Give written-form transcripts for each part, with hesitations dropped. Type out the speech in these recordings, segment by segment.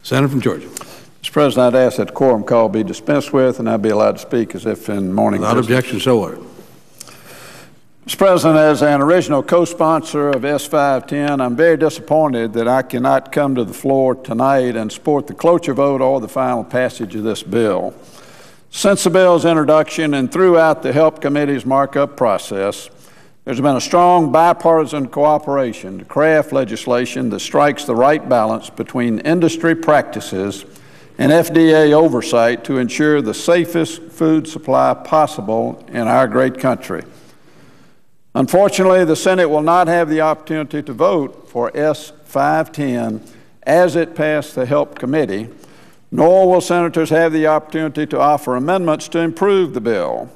Senator from Georgia. Mr. President, I'd ask that the quorum call be dispensed with and I'd be allowed to speak as if in morning. Without objection, so ordered. Mr. President, as an original co-sponsor of S510, I'm very disappointed that I cannot come to the floor tonight and support the cloture vote or the final passage of this bill. Since the bill's introduction and throughout the HELP Committee's markup process, there's been a strong bipartisan cooperation to craft legislation that strikes the right balance between industry practices and FDA oversight to ensure the safest food supply possible in our great country. Unfortunately, the Senate will not have the opportunity to vote for S510 as it passed the HELP Committee, nor will senators have the opportunity to offer amendments to improve the bill.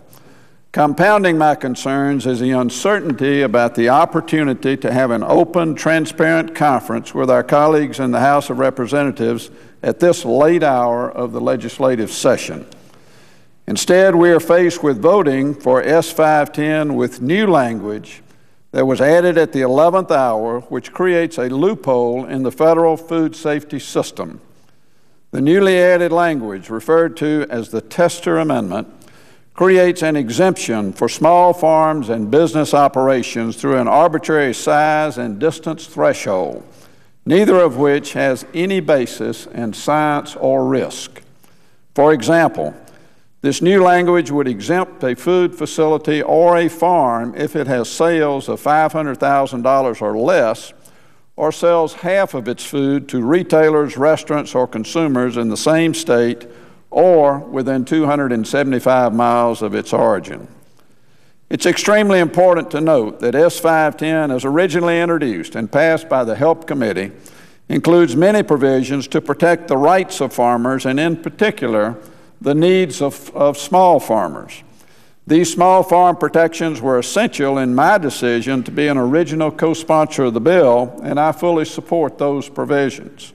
Compounding my concerns is the uncertainty about the opportunity to have an open, transparent conference with our colleagues in the House of Representatives at this late hour of the legislative session. Instead, we are faced with voting for S510 with new language that was added at the 11th hour, which creates a loophole in the federal food safety system. The newly added language, referred to as the Tester Amendment, creates an exemption for small farms and business operations through an arbitrary size and distance threshold, neither of which has any basis in science or risk. For example, this new language would exempt a food facility or a farm if it has sales of $500,000 or less, or sells half of its food to retailers, restaurants, or consumers in the same state or within 275 miles of its origin. It's extremely important to note that S510, as originally introduced and passed by the HELP Committee, includes many provisions to protect the rights of farmers and, in particular, the needs of small farmers. These small farm protections were essential in my decision to be an original co-sponsor of the bill, and I fully support those provisions.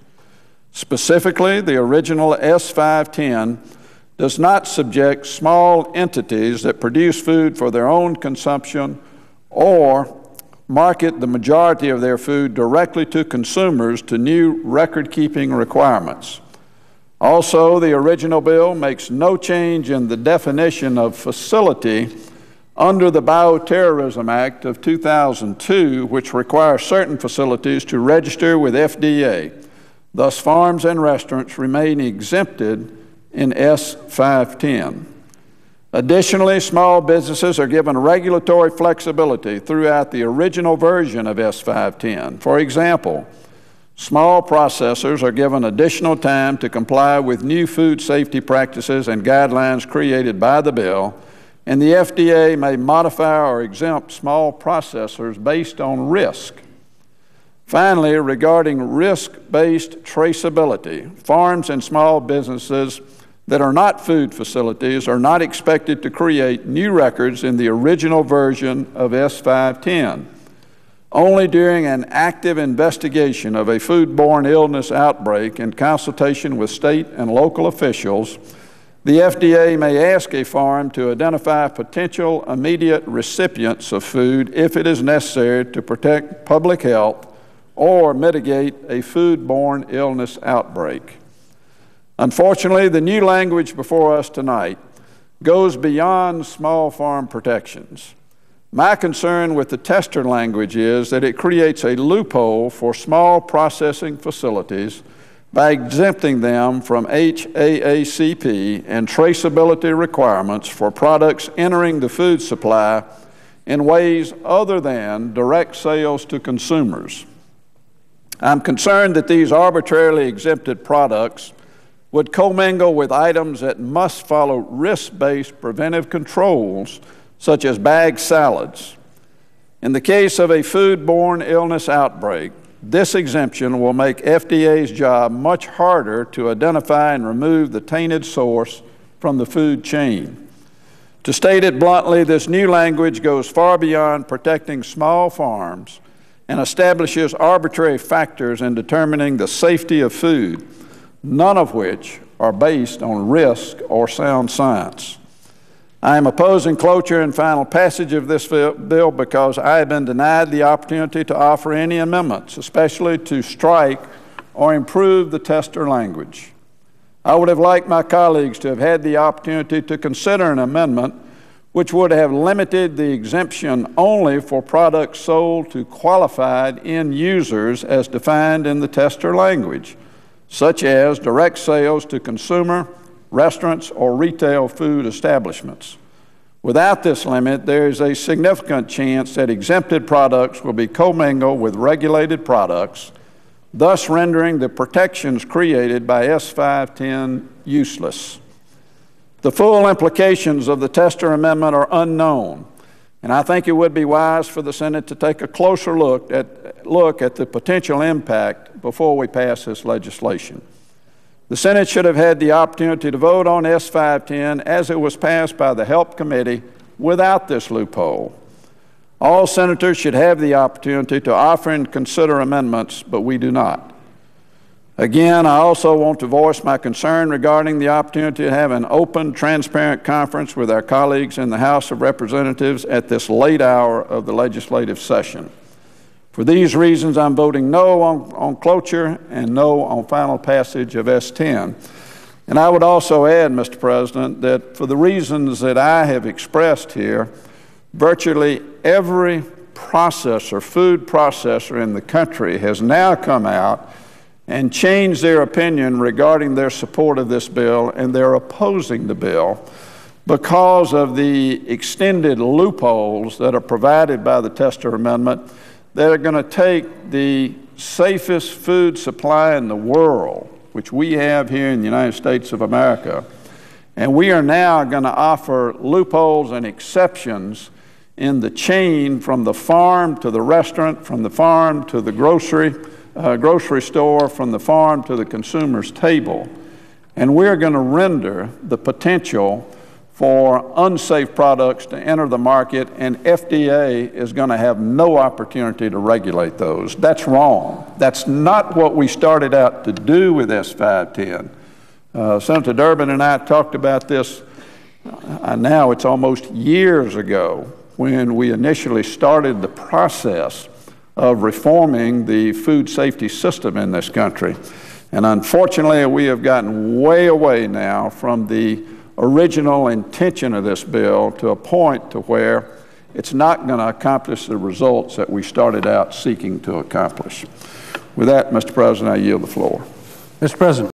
Specifically, the original S510 does not subject small entities that produce food for their own consumption or market the majority of their food directly to consumers to new record-keeping requirements. Also, the original bill makes no change in the definition of facility under the Bioterrorism Act of 2002, which requires certain facilities to register with FDA. Thus, farms and restaurants remain exempted in S510. Additionally, small businesses are given regulatory flexibility throughout the original version of S510. For example, small processors are given additional time to comply with new food safety practices and guidelines created by the bill, and the FDA may modify or exempt small processors based on risk. Finally, regarding risk-based traceability, farms and small businesses that are not food facilities are not expected to create new records in the original version of S510. Only during an active investigation of a foodborne illness outbreak in consultation with state and local officials, the FDA may ask a farm to identify potential immediate recipients of food if it is necessary to protect public health or mitigate a foodborne illness outbreak. Unfortunately, the new language before us tonight goes beyond small farm protections. My concern with the tester language is that it creates a loophole for small processing facilities by exempting them from HAACP and traceability requirements for products entering the food supply in ways other than direct sales to consumers. I'm concerned that these arbitrarily exempted products would commingle with items that must follow risk-based preventive controls, such as bagged salads. In the case of a foodborne illness outbreak, this exemption will make FDA's job much harder to identify and remove the tainted source from the food chain. To state it bluntly, this new language goes far beyond protecting small farms and establishes arbitrary factors in determining the safety of food, none of which are based on risk or sound science. I am opposing cloture and final passage of this bill because I have been denied the opportunity to offer any amendments, especially to strike or improve the tester language. I would have liked my colleagues to have had the opportunity to consider an amendment which would have limited the exemption only for products sold to qualified end users as defined in the tester language, such as direct sales to consumer, restaurants, or retail food establishments. Without this limit, there is a significant chance that exempted products will be commingled with regulated products, thus rendering the protections created by S510 useless. The full implications of the tester amendment are unknown, and I think it would be wise for the Senate to take a closer look at the potential impact before we pass this legislation. The Senate should have had the opportunity to vote on S510 as it was passed by the HELP Committee without this loophole. All senators should have the opportunity to offer and consider amendments, but we do not. Again, I also want to voice my concern regarding the opportunity to have an open, transparent conference with our colleagues in the House of Representatives at this late hour of the legislative session. For these reasons, I'm voting no on cloture and no on final passage of S10. And I would also add, Mr. President, that for the reasons that I have expressed here, virtually every processor, food processor in the country has now come out and changed their opinion regarding their support of this bill, and they're opposing the bill because of the extended loopholes that are provided by the tester amendment that are going to take the safest food supply in the world, which we have here in the United States of America, and we are now going to offer loopholes and exceptions in the chain from the farm to the restaurant, from the farm to the grocery store, from the farm to the consumer's table. And we're going to render the potential for unsafe products to enter the market, and FDA is going to have no opportunity to regulate those. That's wrong. That's not what we started out to do with S510. Senator Durbin and I talked about this, now it's almost years ago, when we initially started the process of reforming the food safety system in this country. And unfortunately, we have gotten way away now from the original intention of this bill to a point to where it's not going to accomplish the results that we started out seeking to accomplish. With that, Mr. President, I yield the floor. Mr. President.